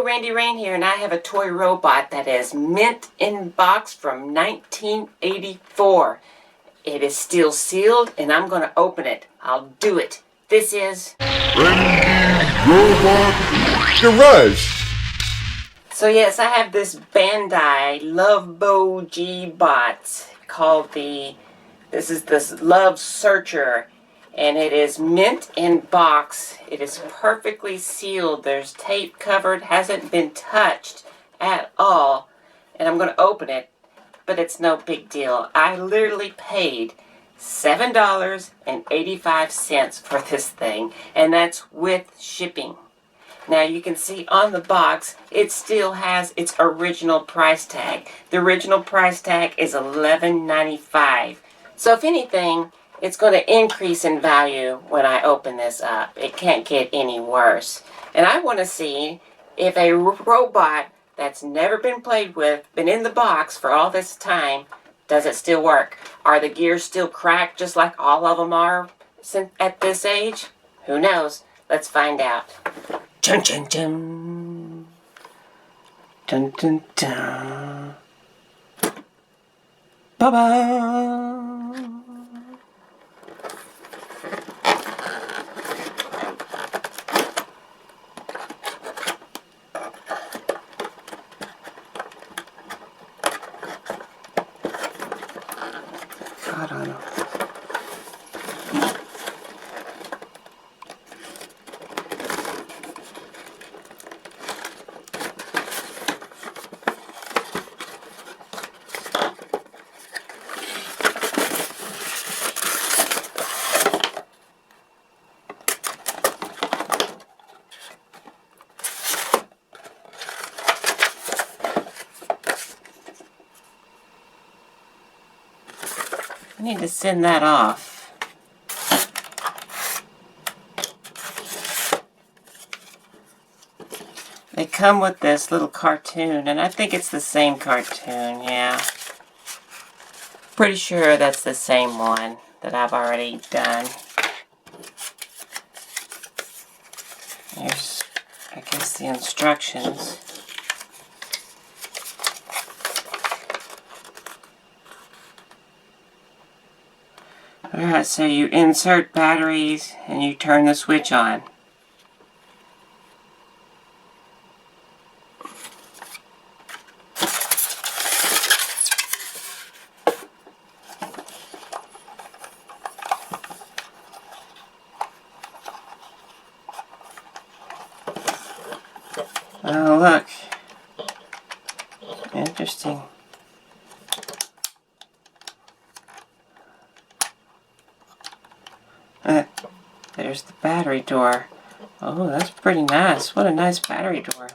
Randy Rain here, and I have a toy robot that is mint in box from 1984. It is still sealed, and I'm going to open it. I'll do it. This is Randy LovBot Garage. So yes, I have this Bandai LovBot G-Bot called this is the LovBot Searcher, and it is mint in box. It is perfectly sealed. There's tape covered, hasn't been touched at all, and I'm going to open it, but it's no big deal. I literally paid $7.85 for this thing, and that's with shipping. Now you can see on the box, it still has its original price tag. The original price tag is $11.95. So if anything, it's going to increase in value when I open this up. It can't get any worse. And I want to see if a robot that's never been played with, been in the box for all this time, does it still work? Are the gears still cracked just like all of them are at this age? Who knows? Let's find out. Dun dun dun. Dun dun dun. Ba-ba. God, I know. I need to send that off. They come with this little cartoon, and I think it's the same cartoon, yeah. Pretty sure that's the same one that I've already done. Here's, I guess, the instructions. Alright, so you insert batteries and you turn the switch on. Oh, look. Interesting. There's the battery door. Oh, that's pretty nice. What a nice battery door.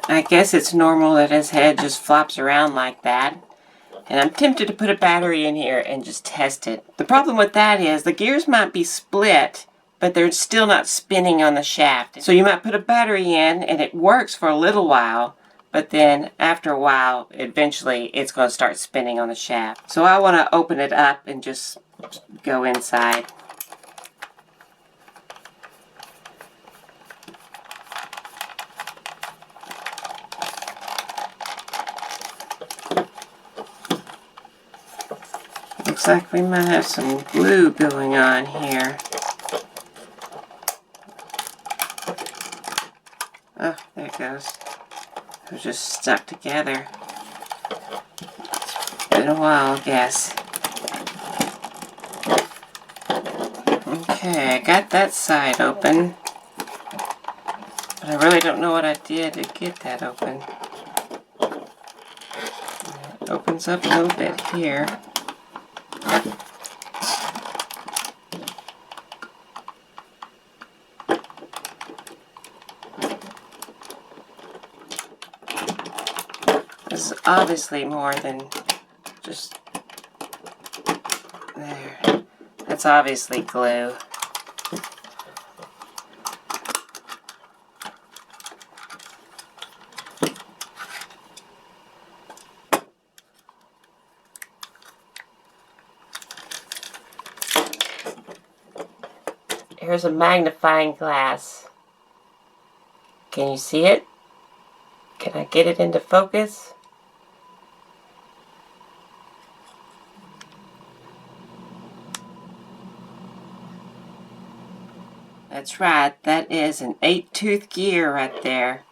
I guess it's normal that his head just flops around like that. And I'm tempted to put a battery in here and just test it. The problem with that is the gears might be split, but they're still not spinning on the shaft. So you might put a battery in and it works for a little while, but then after a while, eventually it's going to start spinning on the shaft. So I want to open it up and just go inside. Looks like we might have some glue going on here. Oh, there it goes. They're just stuck together. It's been a while, I guess. Okay, I got that side open. But I really don't know what I did to get that open. It opens up a little bit here. This is obviously more than just there. That's obviously glue. Here's a magnifying glass. Can you see it? Can I get it into focus? That's right, that is an 8-tooth gear right there.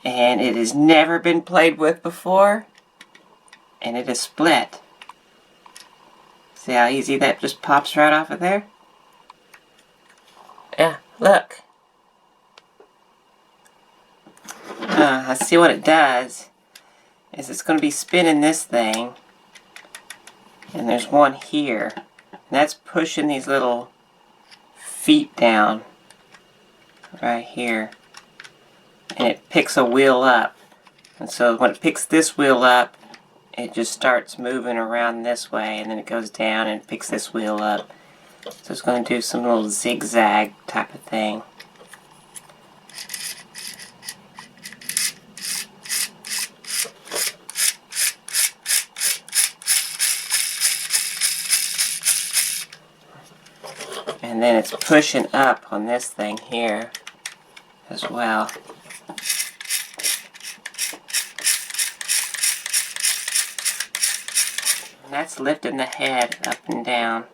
And it has never been played with before. And it is split. See how easy that just pops right off of there? Yeah, look. Let's see what it does. Is it's going to be spinning this thing. And there's one here. And that's pushing these little feet down. Right here. And it picks a wheel up. And so when it picks this wheel up, it just starts moving around this way, and then it goes down and picks this wheel up. So it's going to do some little zigzag type of thing. And then it's pushing up on this thing here as well. And that's lifting the head up and down.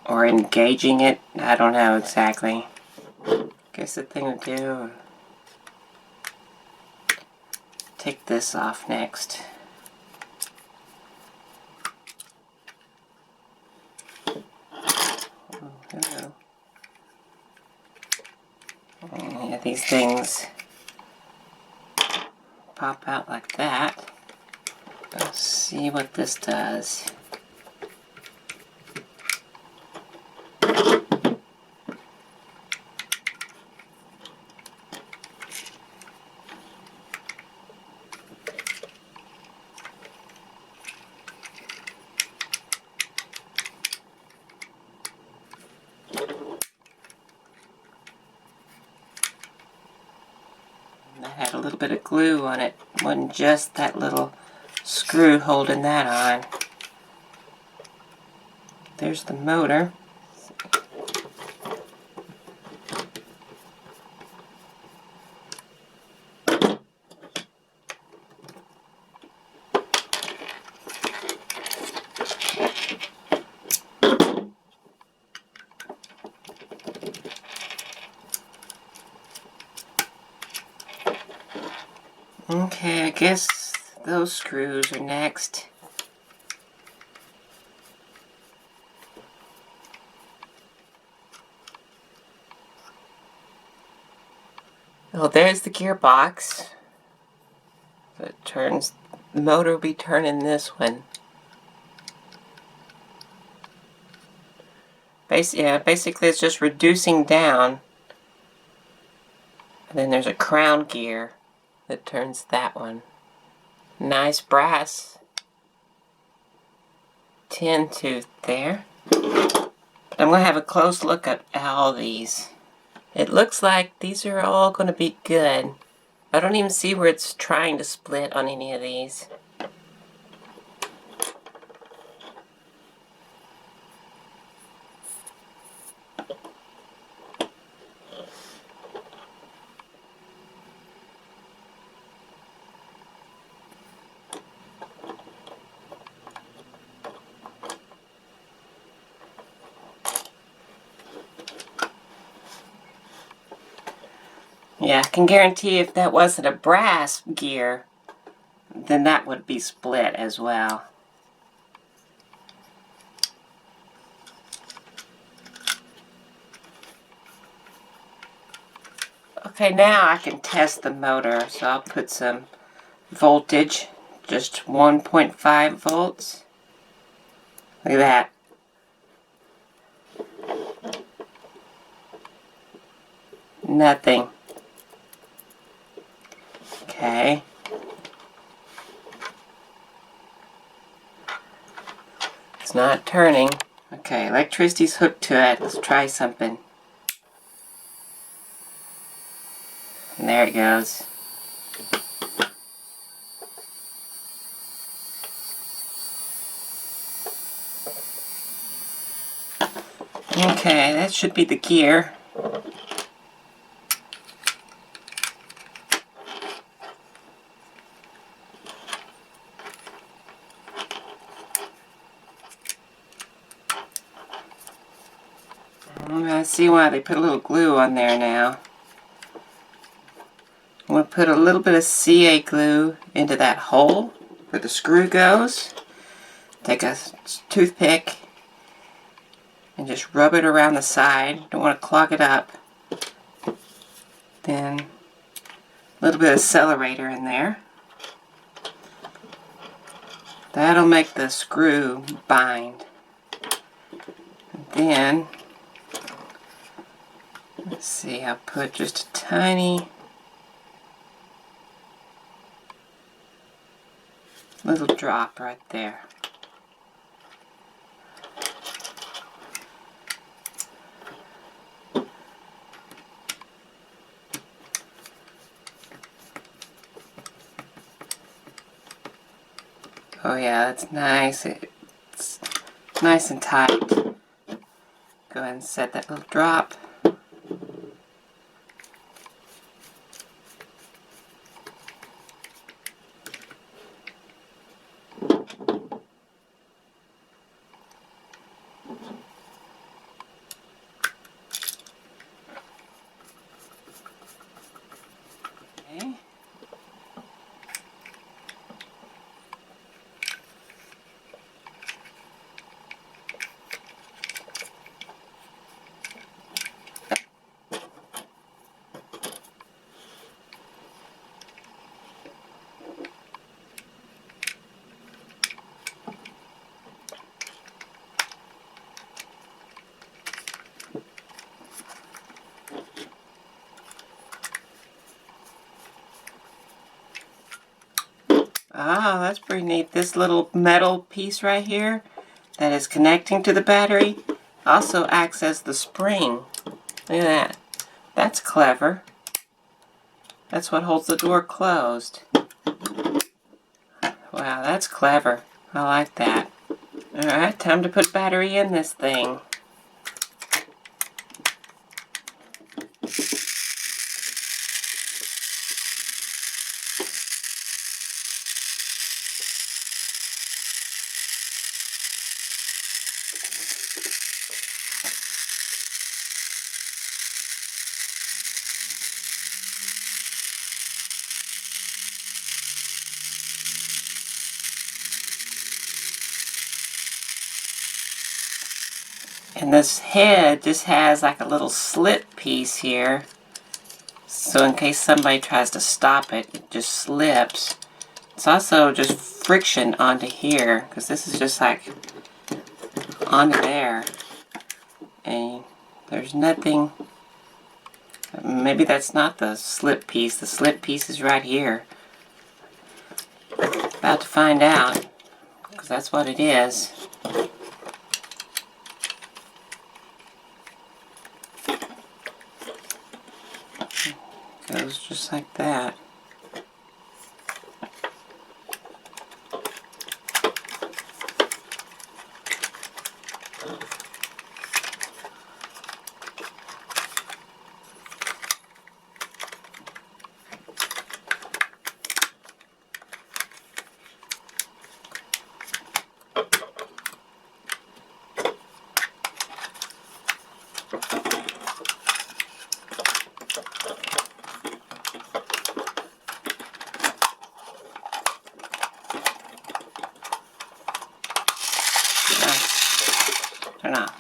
Or engaging it. I don't know exactly. Guess the thing to do... take this off next. Oh, hello. Yeah, these things pop out like that. Let's see what this does. That had a little bit of glue on it. It wasn't just that little screw holding that on. There's the motor. Okay, I guess those screws are next. Oh, there's the gearbox. So it turns, the motor will be turning this one. Basically it's just reducing down. And then there's a crown gear that turns that one. Nice brass 10-tooth there. But I'm going to have a close look at all these. It looks like these are all going to be good. I don't even see where it's trying to split on any of these. Yeah, I can guarantee if that wasn't a brass gear, then that would be split as well. Okay, now I can test the motor, so I'll put some voltage, just 1.5 volts. Look at that. Nothing. Okay. It's not turning. Okay, electricity's hooked to it. Let's try something. And there it goes. Okay, that should be the gear. I see why they put a little glue on there now. I'm going to put a little bit of CA glue into that hole where the screw goes. Take a toothpick and just rub it around the side. Don't want to clog it up. Then a little bit of accelerator in there. That'll make the screw bind. And then, let's see, I'll put just a tiny little drop right there. Oh yeah, that's nice. It's nice and tight. Go ahead and set that little drop. Okay. Oh, that's pretty neat. This little metal piece right here that is connecting to the battery also acts as the spring. Look at that. That's clever. That's what holds the door closed. Wow, that's clever. I like that. Alright, time to put battery in this thing. And this head just has like a little slit piece here. So in case somebody tries to stop it, it just slips. It's also just friction onto here, because this is just like onto there. And there's nothing. Maybe that's not the slip piece. The slip piece is right here. About to find out, because that's what it is. Goes just like that. Turn off.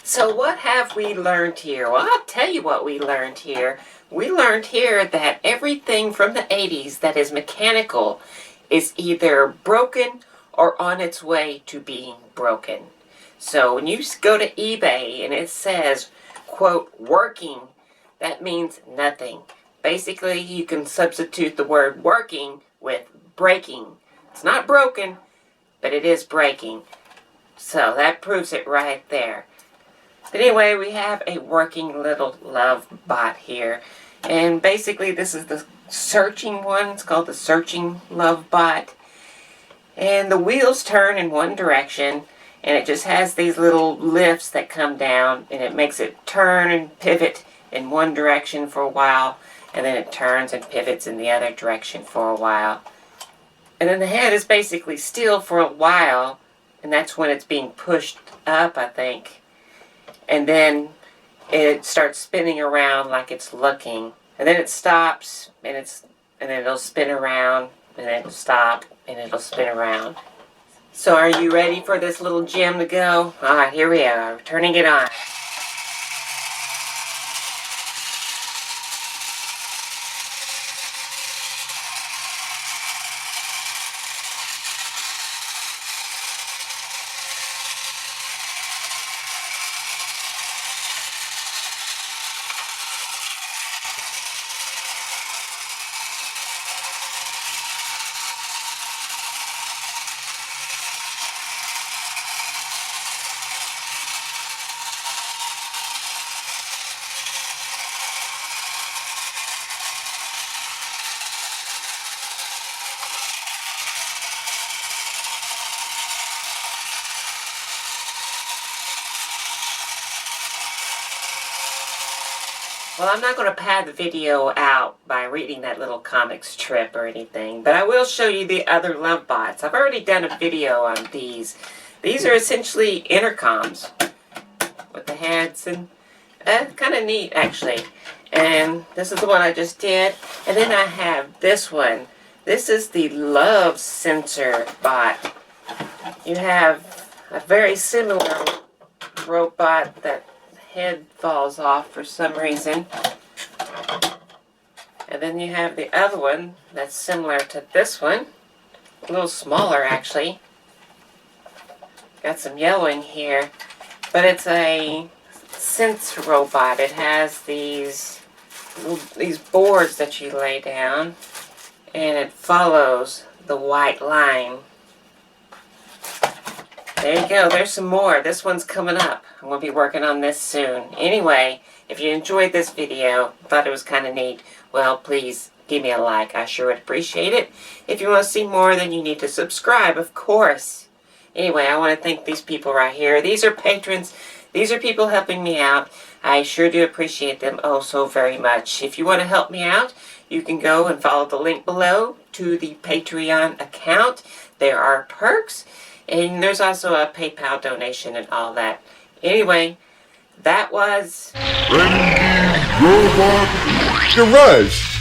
So what have we learned here? Well, I'll tell you what we learned here. We learned here that everything from the 80s that is mechanical is either broken or on its way to being broken. So when you go to eBay and it says, quote, working, that means nothing. Basically, you can substitute the word working with breaking. It's not broken, but it is breaking. So that proves it right there. But anyway, we have a working little LovBot here. And basically, this is the searching one. It's called the searching LovBot. And the wheels turn in one direction. And it just has these little lifts that come down. And it makes it turn and pivot in one direction for a while. And then it turns and pivots in the other direction for a while. And then the head is basically still for a while. And that's when it's being pushed up, I think. And then it starts spinning around like it's looking. And then it stops, and then it'll spin around, and then it'll stop, and it'll spin around. So are you ready for this little gem to go? Alright, here we are, turning it on. Well, I'm not going to pad the video out by reading that little comic strip or anything, but I will show you the other LovBots. I've already done a video on these. These are essentially intercoms with the heads, and kind of neat, actually. And this is the one I just did. And then I have this one. This is the Love Sensor bot. You have a very similar robot that head falls off for some reason. And then you have the other one that's similar to this one. A little smaller, actually. Got some yellowing here. But it's a sense robot. It has these boards that you lay down. And it follows the white line. There you go. There's some more. This one's coming up. I'm going to be working on this soon. Anyway, if you enjoyed this video, thought it was kind of neat, well, please give me a like. I sure would appreciate it. If you want to see more, then you need to subscribe, of course. Anyway, I want to thank these people right here. These are patrons. These are people helping me out. I sure do appreciate them oh so very much. If you want to help me out, you can go and follow the link below to the Patreon account. There are perks. And there's also a PayPal donation and all that. Anyway, that was Randy Robot Garage.